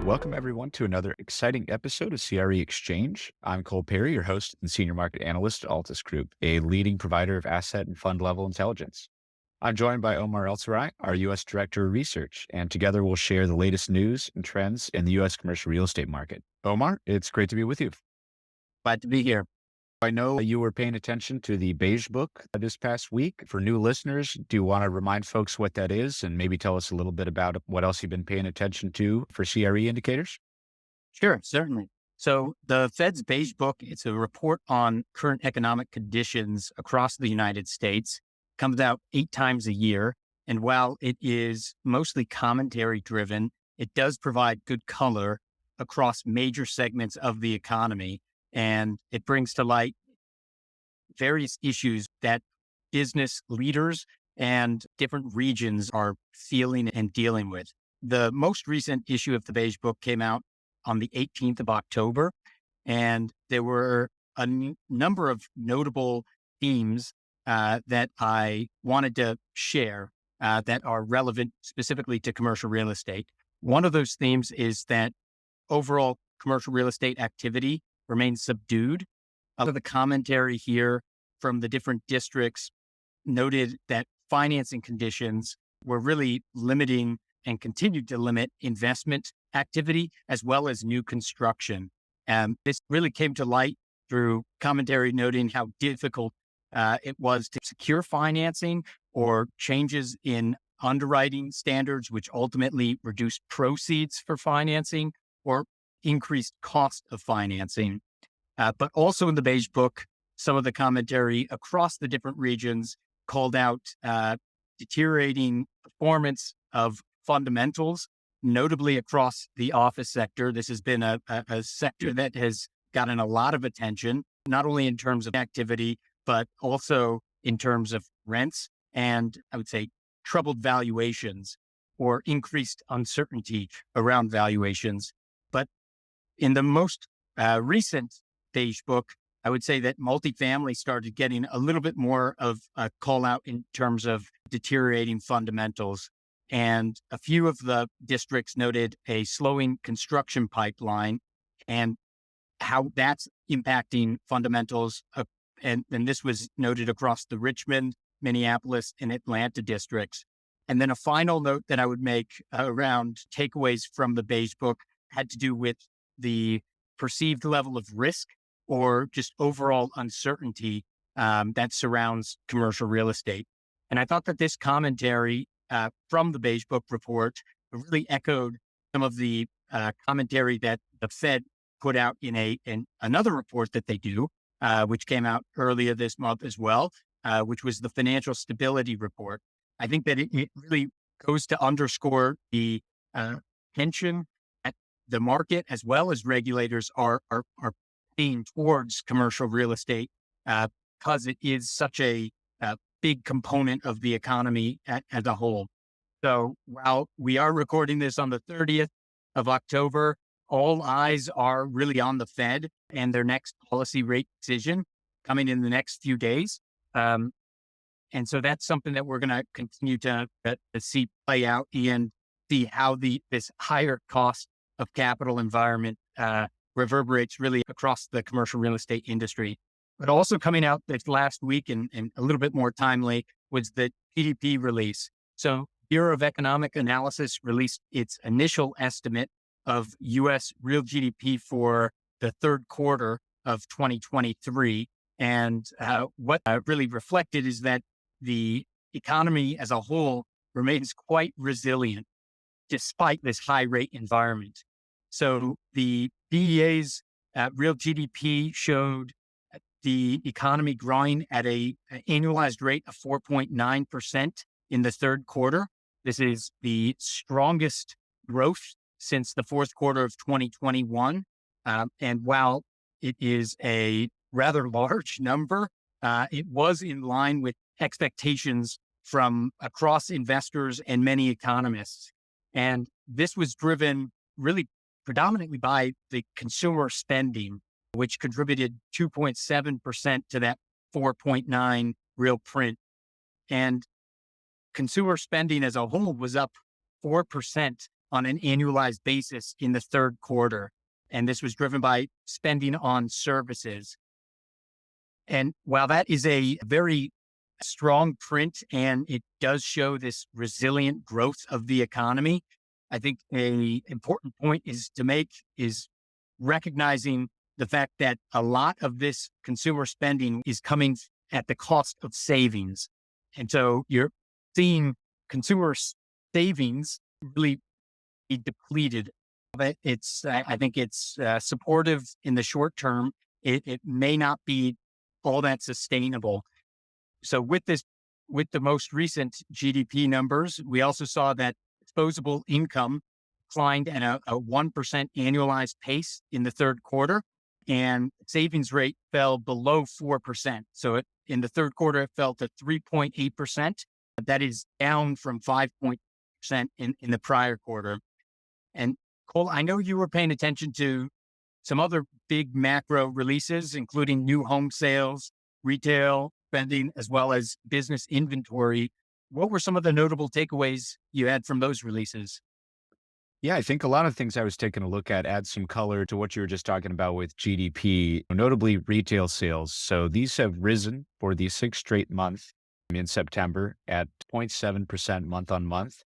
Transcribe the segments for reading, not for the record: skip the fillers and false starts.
Welcome everyone to another exciting episode of CRE Exchange. I'm Cole Perry, your host and Senior Market Analyst at Altus Group, a leading provider of asset and fund level intelligence. I'm joined by Omar Eltorai, our U.S. Director of Research, and together we'll share the latest news and trends in the U.S. commercial real estate market. Omar, it's great to be with you. Glad to be here. I know you were paying attention to the Beige book this past week. For new listeners, do you want to remind folks what that is and maybe tell us a little bit about what else you've been paying attention to for CRE indicators? Sure, certainly. So the Fed's Beige book, it's a report on current economic conditions across the United States, comes out 8 times a year. And while it is mostly commentary driven, it does provide good color across major segments of the economy. And it brings to light various issues that business leaders and different regions are feeling and dealing with. The most recent issue of the Beige book came out on the 18th of October, and there were a number of notable themes that I wanted to share that are relevant specifically to commercial real estate. One of those themes is that overall commercial real estate activity remains subdued. Other the commentary here from the different districts noted that financing conditions were really limiting and continued to limit investment activity as well as new construction. This really came to light through commentary noting how difficult it was to secure financing or changes in underwriting standards, which ultimately reduced proceeds for financing or increased cost of financing. But also in the Beige book, some of the commentary across the different regions called out deteriorating performance of fundamentals, notably across the office sector. This has been a sector that has gotten a lot of attention, not only in terms of activity, but also in terms of rents and I would say troubled valuations or increased uncertainty around valuations. But in the most recent Beige book, I would say that multifamily started getting a little bit more of a call out in terms of deteriorating fundamentals. And a few of the districts noted a slowing construction pipeline and how that's impacting fundamentals. And this was noted across the Richmond, Minneapolis, and Atlanta districts. And then a final note that I would make around takeaways from the Beige book had to do with the perceived level of risk or just overall uncertainty that surrounds commercial real estate. And I thought that this commentary from the Beige book report really echoed some of the commentary that the Fed put out in another report that they do, which came out earlier this month as well, which was the Financial Stability Report. I think that it really goes to underscore the tension at the market as well as regulators are paying towards commercial real estate because it is such a big component of the economy as a whole. So while we are recording this on the 30th of October, all eyes are really on the Fed and their next policy rate decision coming in the next few days. And so that's something that we're going to continue to see play out and see how this higher cost of capital environment reverberates really across the commercial real estate industry. But also coming out this last week and a little bit more timely was the GDP release. So Bureau of Economic Analysis released its initial estimate of U.S. real GDP for the third quarter of 2023. And what really reflected is that the economy as a whole remains quite resilient despite this high rate environment. So the BEA's real GDP showed the economy growing at an annualized rate of 4.9% in the third quarter. This is the strongest growth since the fourth quarter of 2021. And while it is a rather large number, it was in line with expectations from across investors and many economists. And this was driven really predominantly by the consumer spending, which contributed 2.7% to that 4.9 real print. And consumer spending as a whole was up 4% on an annualized basis in the third quarter. And this was driven by spending on services. And while that is a very strong print and it does show this resilient growth of the economy, I think an important point is to make is recognizing the fact that a lot of this consumer spending is coming at the cost of savings. And so you're seeing consumer savings really be depleted. But I think it's supportive in the short term. It may not be all that sustainable. So with the most recent GDP numbers, we also saw that disposable income declined at a 1% annualized pace in the third quarter, and savings rate fell below 4%. So in the third quarter, it fell to 3.8%. That is down from 5% in the prior quarter. And Cole, I know you were paying attention to some other big macro releases, including new home sales, retail spending, as well as business inventory. What were some of the notable takeaways you had from those releases? Yeah, I think a lot of things I was taking a look at add some color to what you were just talking about with GDP, notably retail sales. So these have risen for the sixth straight month in September at 0.7% month on month.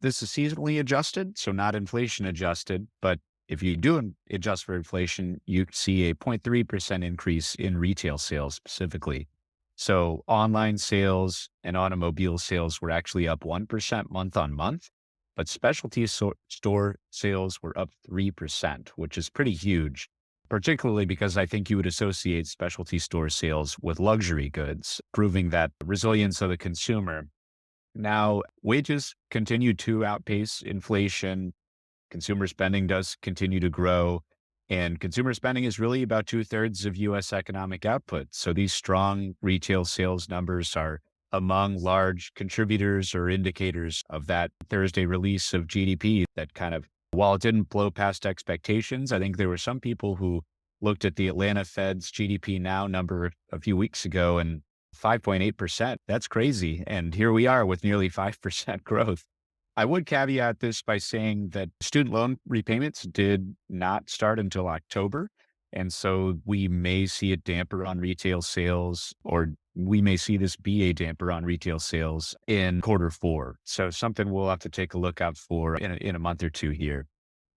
This is seasonally adjusted, so not inflation adjusted, but if you do adjust for inflation, you see a 0.3% increase in retail sales specifically. So online sales and automobile sales were actually up 1% month on month, but specialty store sales were up 3%, which is pretty huge, particularly because I think you would associate specialty store sales with luxury goods, proving that resilience of the consumer. Now, wages continue to outpace inflation. Consumer spending does continue to grow, and consumer spending is really about 2/3 of U.S. economic output. So these strong retail sales numbers are among large contributors or indicators of that Thursday release of GDP that kind of, while it didn't blow past expectations, I think there were some people who looked at the Atlanta Fed's GDP Now number a few weeks ago and 5.8%. That's crazy. And here we are with nearly 5% growth. I would caveat this by saying that student loan repayments did not start until October. And so we may see a damper on retail sales, or we may see this be a damper on retail sales in quarter four. So something we'll have to take a look out for in a month or two here.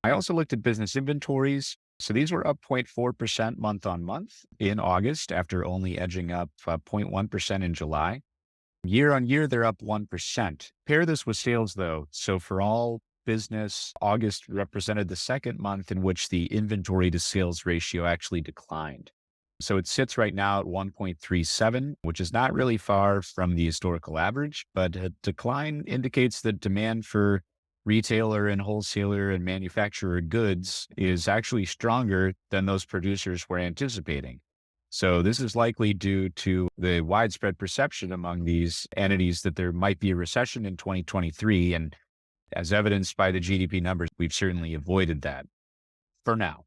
I also looked at business inventories. So these were up 0.4% month on month in August after only edging up 0.1% in July. Year on year, they're up 1%. Pair this with sales though. So for all business, August represented the second month in which the inventory to sales ratio actually declined. So it sits right now at 1.37, which is not really far from the historical average, but a decline indicates that demand for retailer and wholesaler and manufacturer goods is actually stronger than those producers were anticipating. So this is likely due to the widespread perception among these entities that there might be a recession in 2023. And as evidenced by the GDP numbers, we've certainly avoided that for now.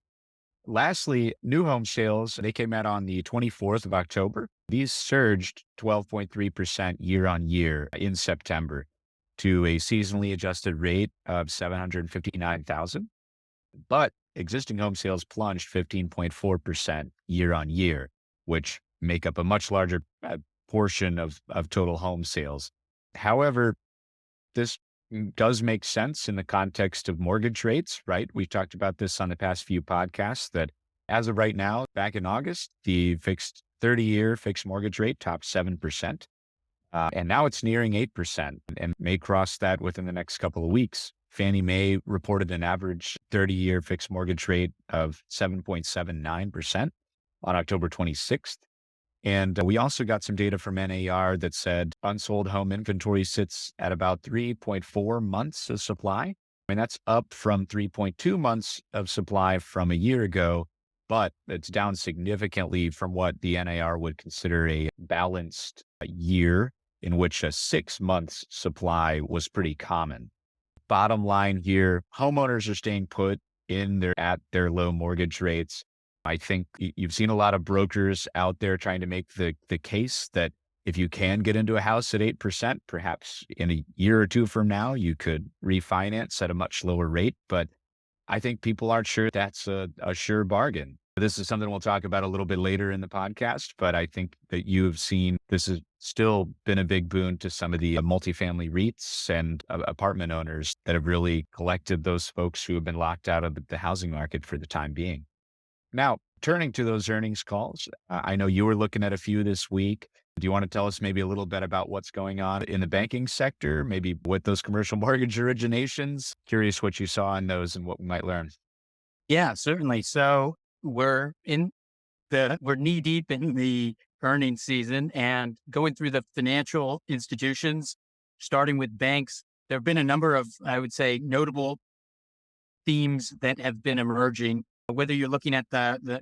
Lastly, new home sales, they came out on the 24th of October. These surged 12.3% year on year in September to a seasonally adjusted rate of 759,000. But existing home sales plunged 15.4% year on year, which make up a much larger portion of total home sales. However, this does make sense in the context of mortgage rates, right? We've talked about this on the past few podcasts that as of right now, back in August, the fixed 30-year fixed mortgage rate topped 7%. And now it's nearing 8% and may cross that within the next couple of weeks. Fannie Mae reported an average 30-year fixed mortgage rate of 7.79% on October 26th. And we also got some data from NAR that said unsold home inventory sits at about 3.4 months of supply. I mean, that's up from 3.2 months of supply from a year ago, but it's down significantly from what the NAR would consider a balanced year in which a 6 months supply was pretty common. Bottom line here, homeowners are staying put at their low mortgage rates. I think you've seen a lot of brokers out there trying to make the case that if you can get into a house at 8%, perhaps in a year or two from now, you could refinance at a much lower rate. But I think people aren't sure that's a sure bargain. This is something we'll talk about a little bit later in the podcast, but I think that you've seen this has still been a big boon to some of the multifamily REITs and apartment owners that have really collected those folks who have been locked out of the housing market for the time being. Now, turning to those earnings calls, I know you were looking at a few this week. Do you want to tell us maybe a little bit about what's going on in the banking sector, maybe with those commercial mortgage originations? Curious what you saw in those and what we might learn. Yeah, certainly. So we're knee deep in the earnings season and going through the financial institutions, starting with banks. There have been a number of, I would say, notable themes that have been emerging. Whether you're looking at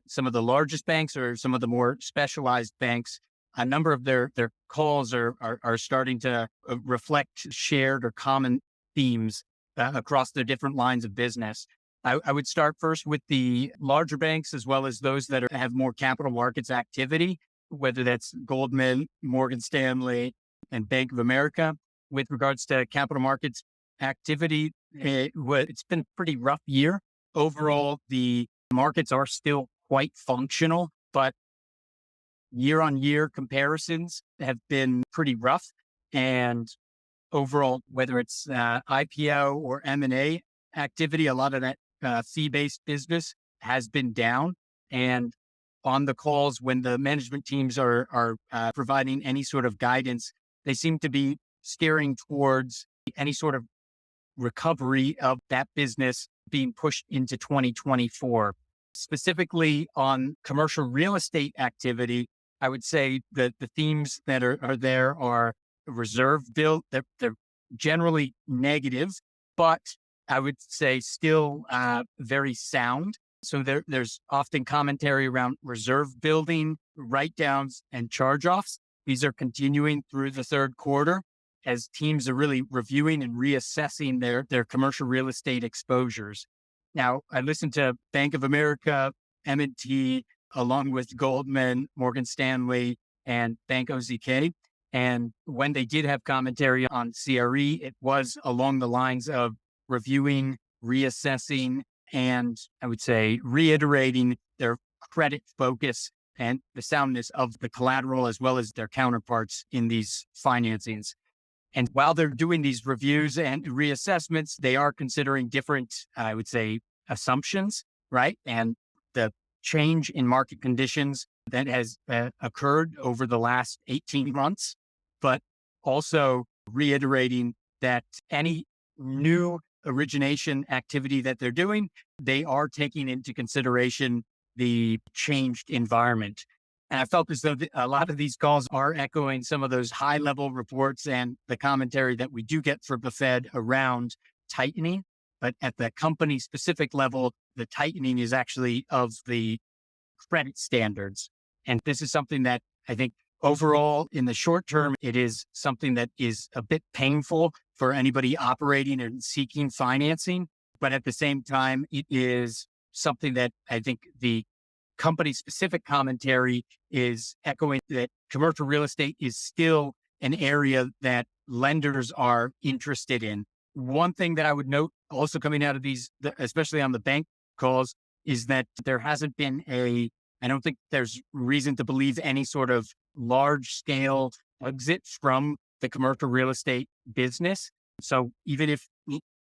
some of the largest banks or some of the more specialized banks, a number of their calls are starting to reflect shared or common themes across their different lines of business. I would start first with the larger banks, as well as those that have more capital markets activity, whether that's Goldman, Morgan Stanley, and Bank of America. With regards to capital markets activity, it's been a pretty rough year. Overall, the markets are still quite functional, but year-on-year comparisons have been pretty rough. And overall, whether it's IPO or M&A activity, a lot of that fee-based business has been down. And on the calls, when the management teams are providing any sort of guidance, they seem to be steering towards any sort of recovery of that business being pushed into 2024. Specifically on commercial real estate activity, I would say that the themes that are there are reserve build. They're generally negative, but I would say still very sound. So there's often commentary around reserve building, write-downs, and charge-offs. These are continuing through the third quarter as teams are really reviewing and reassessing their commercial real estate exposures. Now, I listened to Bank of America, M&T, along with Goldman, Morgan Stanley, and Bank OZK. And when they did have commentary on CRE, it was along the lines of reviewing, reassessing, and I would say reiterating their credit focus and the soundness of the collateral as well as their counterparts in these financings. And while they're doing these reviews and reassessments, they are considering different, I would say, assumptions, right? And the change in market conditions that has occurred over the last 18 months, but also reiterating that any new origination activity that they're doing, they are taking into consideration the changed environment. And I felt as though a lot of these calls are echoing some of those high level reports and the commentary that we do get from the Fed around tightening. But at the company specific level, the tightening is actually of the credit standards. And this is something that I think overall in the short term, it is something that is a bit painful for anybody operating and seeking financing. But at the same time, it is something that I think the company specific commentary is echoing that commercial real estate is still an area that lenders are interested in. One thing that I would note also coming out of these, especially on the bank calls, is that there hasn't been I don't think there's reason to believe any sort of large scale exit from the commercial real estate business. So even if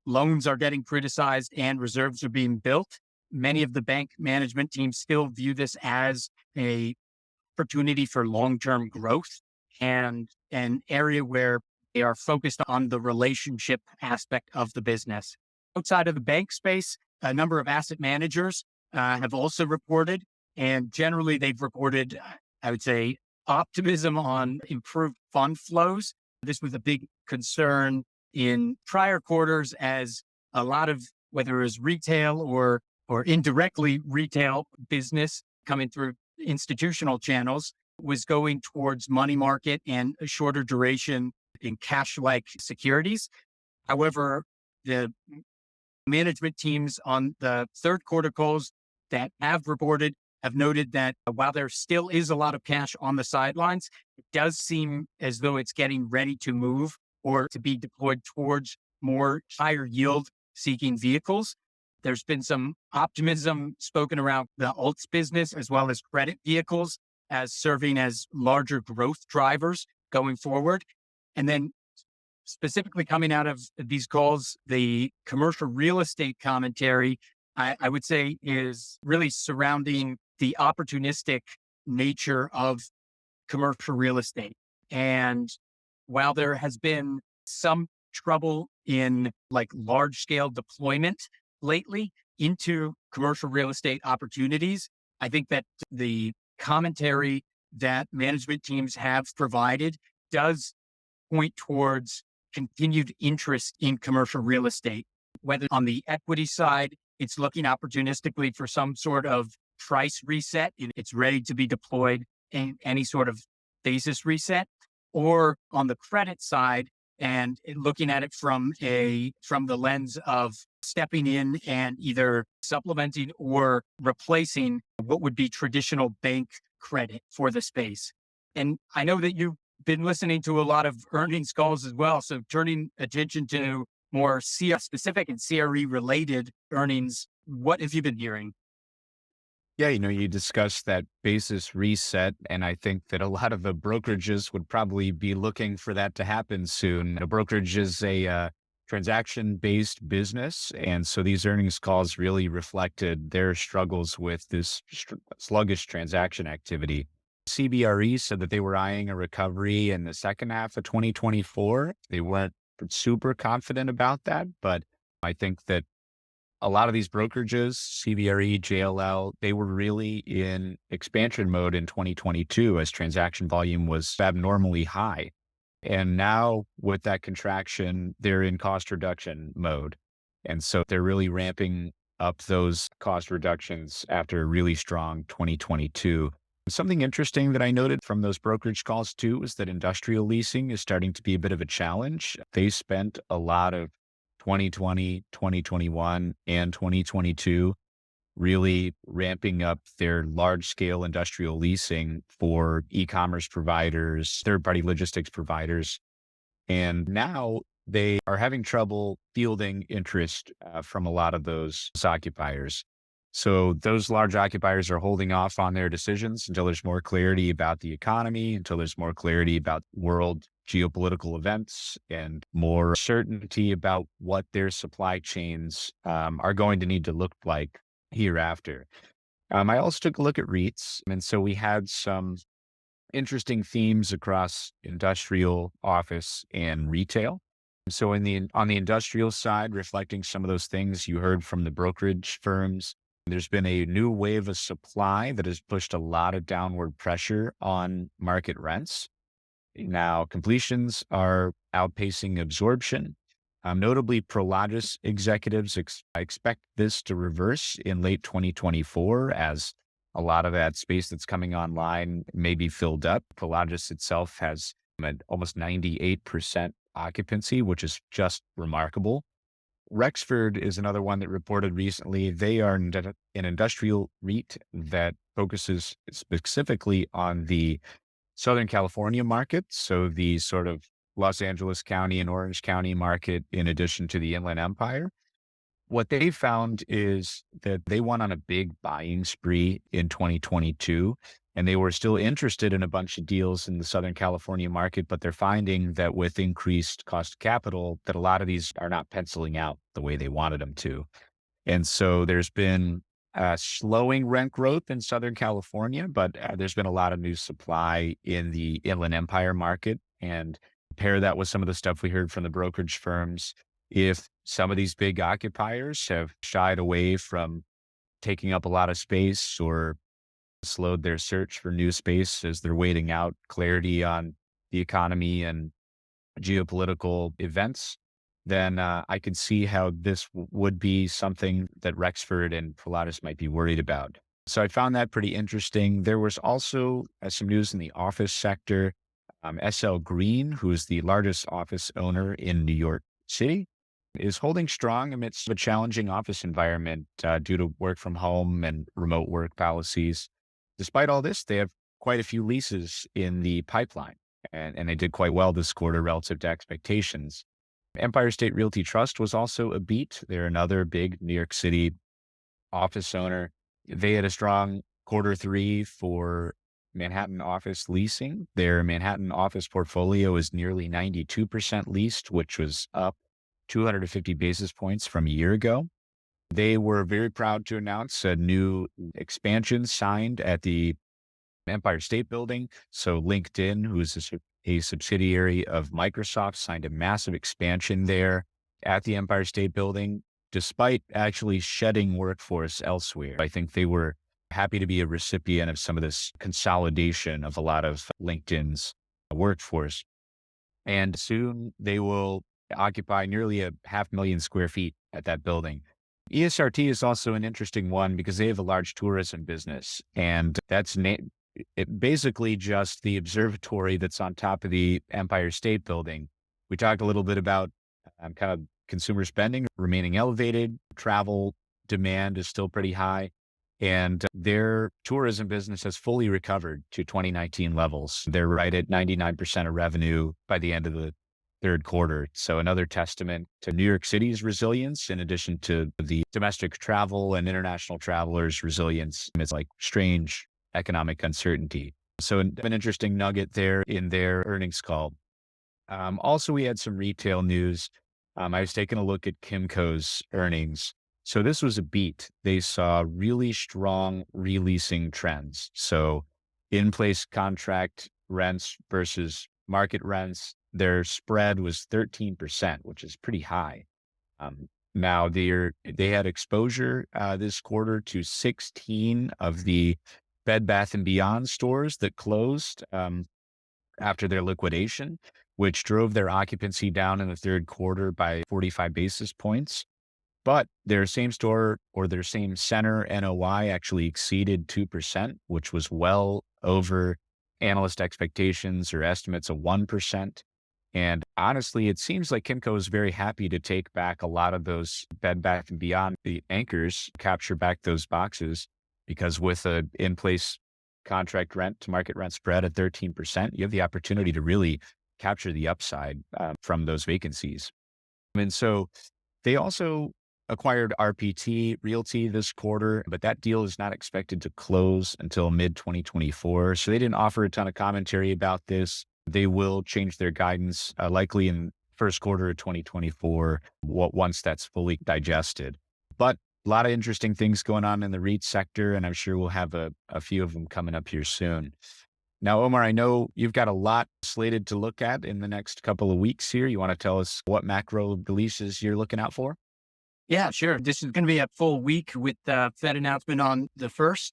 loans are getting criticized and reserves are being built, many of the bank management teams still view this as an opportunity for long-term growth and an area where they are focused on the relationship aspect of the business. Outside of the bank space, a number of asset managers have also reported, and generally they've reported, I would say, optimism on improved fund flows. This was a big concern in prior quarters as a lot of, whether it was retail or indirectly retail business coming through institutional channels, was going towards money market and a shorter duration in cash-like securities. However, the management teams on the third quarter calls that have reported have noted that while there still is a lot of cash on the sidelines, it does seem as though it's getting ready to move or to be deployed towards more higher yield seeking vehicles. There's been some optimism spoken around the alts business as well as credit vehicles as serving as larger growth drivers going forward. And then specifically coming out of these calls, the commercial real estate commentary, I would say, is really surrounding the opportunistic nature of commercial real estate. And while there has been some trouble in like large scale deployment lately into commercial real estate opportunities, I think that the commentary that management teams have provided does point towards continued interest in commercial real estate, whether on the equity side, it's looking opportunistically for some sort of price reset. It's ready to be deployed in any sort of basis reset, or on the credit side and looking at it from the lens of stepping in and either supplementing or replacing what would be traditional bank credit for the space. And I know that you've been listening to a lot of earnings calls as well. So turning attention to more CR specific and CRE related earnings, what have you been hearing? Yeah, you discussed that basis reset, and I think that a lot of the brokerages would probably be looking for that to happen soon. A brokerage is a transaction-based business, and so these earnings calls really reflected their struggles with this sluggish transaction activity. CBRE said that they were eyeing a recovery in the second half of 2024. They weren't super confident about that, but I think that a lot of these brokerages, CBRE, JLL, they were really in expansion mode in 2022 as transaction volume was abnormally high. And now with that contraction, they're in cost reduction mode. And so they're really ramping up those cost reductions after a really strong 2022. Something interesting that I noted from those brokerage calls too is that industrial leasing is starting to be a bit of a challenge. They spent a lot of 2020, 2021, and 2022 really ramping up their large scale industrial leasing for e-commerce providers, third-party logistics providers. And now they are having trouble fielding interest from a lot of those occupiers. So those large occupiers are holding off on their decisions until there's more clarity about the economy, until there's more clarity about world geopolitical events and more certainty about what their supply chains are going to need to look like hereafter. I also took a look at REITs. And so we had some interesting themes across industrial, office, and retail. So on the industrial side, reflecting some of those things you heard from the brokerage firms, there's been a new wave of supply that has pushed a lot of downward pressure on market rents. Now, completions are outpacing absorption. Notably, Prologis executives expect this to reverse in late 2024 as a lot of that space that's coming online may be filled up. Prologis itself has almost 98% occupancy, which is just remarkable. Rexford is another one that reported recently. They are an industrial REIT that focuses specifically on the Southern California market. So the sort of Los Angeles County and Orange County market, in addition to the Inland Empire. What they found is that they went on a big buying spree in 2022, and they were still interested in a bunch of deals in the Southern California market, but they're finding that with increased cost of capital, that a lot of these are not penciling out the way they wanted them to. And so there's been slowing rent growth in Southern California, but there's been a lot of new supply in the Inland Empire market. And pair that with some of the stuff we heard from the brokerage firms, if some of these big occupiers have shied away from taking up a lot of space or slowed their search for new space as they're waiting out clarity on the economy and geopolitical events, then I could see how this would be something that Rexford and Prologis might be worried about. So I found that pretty interesting. There was also some news in the office sector. SL Green, who is the largest office owner in New York City, is holding strong amidst a challenging office environment due to work from home and remote work policies. Despite all this, they have quite a few leases in the pipeline, and they did quite well this quarter relative to expectations. Empire State Realty Trust was also a beat. They're another big New York City office owner. They had a strong quarter three for Manhattan office leasing. Their Manhattan office portfolio is nearly 92% leased, which was up 250 basis points from a year ago. They were very proud to announce a new expansion signed at the Empire State Building. So LinkedIn, who is a subsidiary of Microsoft, signed a massive expansion there at the Empire State Building, despite actually shedding workforce elsewhere. I think they were happy to be a recipient of some of this consolidation of a lot of LinkedIn's workforce. And soon they will occupy nearly 500,000 square feet at that building. ESRT is also an interesting one because they have a large tourism business, and that's basically just the observatory that's on top of the Empire State Building. We talked a little bit about kind of consumer spending remaining elevated. Travel demand is still pretty high, and their tourism business has fully recovered to 2019 levels. They're right at 99% of revenue by the end of the third quarter. So another testament to New York City's resilience, in addition to the domestic travel and international travelers' resilience. It's like strange economic uncertainty. So an interesting nugget there in their earnings call. Also, we had some retail news. I was taking a look at Kimco's earnings. So this was a beat. They saw really strong releasing trends. So in-place contract rents versus market rents, their spread was 13%, which is pretty high. Now they had exposure this quarter to 16 of the Bed Bath & Beyond stores that closed after their liquidation, which drove their occupancy down in the third quarter by 45 basis points. But their same store or their same center NOI actually exceeded 2%, which was well over analyst expectations or estimates of 1%. And honestly, it seems like Kimco is very happy to take back a lot of those Bed Bath & Beyond the anchors, capture back those boxes, because with a in-place contract rent to market rent spread at 13%, you have the opportunity to really capture the upside from those vacancies. And so they also acquired RPT Realty this quarter, but that deal is not expected to close until mid-2024. So they didn't offer a ton of commentary about this. They will change their guidance likely in first quarter of 2024 once that's fully digested. But a lot of interesting things going on in the REIT sector, and I'm sure we'll have a few of them coming up here soon. Now, Omar, I know you've got a lot slated to look at in the next couple of weeks here. You want to tell us what macro releases you're looking out for? Yeah, sure. This is going to be a full week with the Fed announcement on the 1st.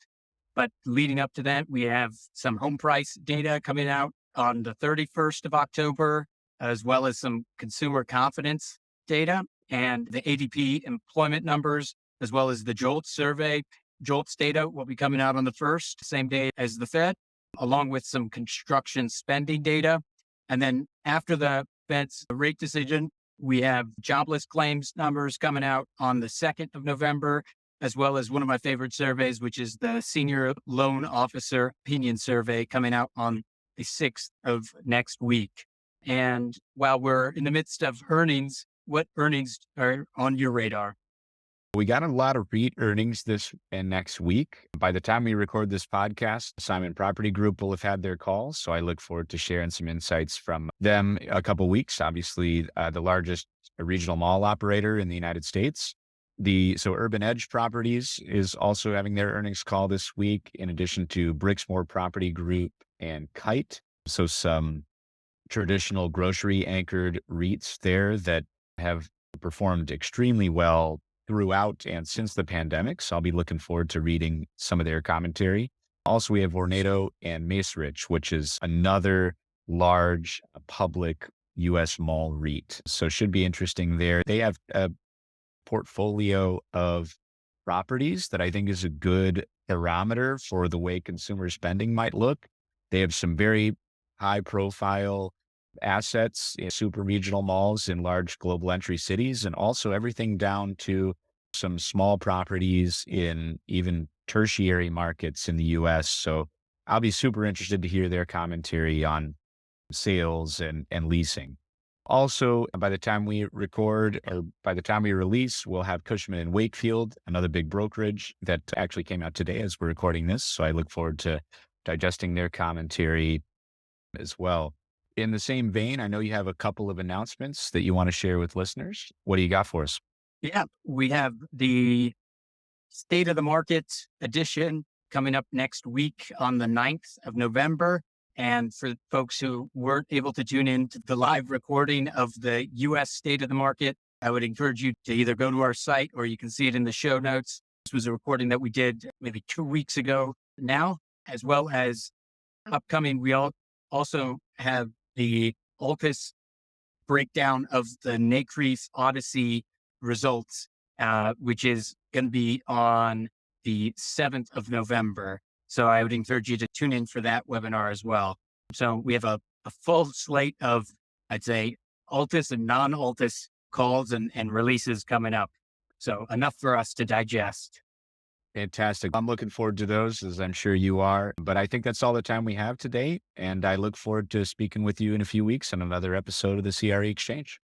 But leading up to that, we have some home price data coming out on the 31st of October, as well as some consumer confidence data and the ADP employment numbers, as well as the JOLTS survey. JOLTS data will be coming out on the 1st, same day as the Fed, along with some construction spending data. And then after the Fed's rate decision, we have jobless claims numbers coming out on the 2nd of November, as well as one of my favorite surveys, which is the Senior Loan Officer Opinion Survey coming out on the 6th of next week. And while we're in the midst of earnings, what earnings are on your radar? We got a lot of REIT earnings this and next week. By the time we record this podcast, Simon Property Group will have had their calls. So I look forward to sharing some insights from them a couple weeks. Obviously, the largest regional mall operator in the United States. So Urban Edge Properties is also having their earnings call this week, in addition to Brixmor Property Group and Kite. So some traditional grocery anchored REITs there that have performed extremely well throughout and since the pandemic. So I'll be looking forward to reading some of their commentary. Also, we have Vornado and Macerich, which is another large public U.S. mall REIT. So should be interesting there. They have a portfolio of properties that I think is a good barometer for the way consumer spending might look. They have some very high profile assets in super regional malls in large global entry cities, and also everything down to some small properties in even tertiary markets in the US. So I'll be super interested to hear their commentary on sales and leasing. Also, by the time we record or by the time we release, we'll have Cushman and Wakefield, another big brokerage that actually came out today as we're recording this. So I look forward to digesting their commentary as well. In the same vein, I know you have a couple of announcements that you want to share with listeners. What do you got for us? Yeah, we have the State of the Market edition coming up next week on the 9th of November. And for folks who weren't able to tune in to the live recording of the US State of the Market, I would encourage you to either go to our site or you can see it in the show notes. This was a recording that we did maybe 2 weeks ago now, as well as upcoming. We also have the Altus breakdown of the NCRE ODCE results, which is going to be on the 7th of November. So I would encourage you to tune in for that webinar as well. So we have a full slate of, I'd say, Altus and non-Altus calls and releases coming up. So enough for us to digest. Fantastic. I'm looking forward to those, as I'm sure you are. But I think that's all the time we have today. And I look forward to speaking with you in a few weeks on another episode of the CRE Exchange.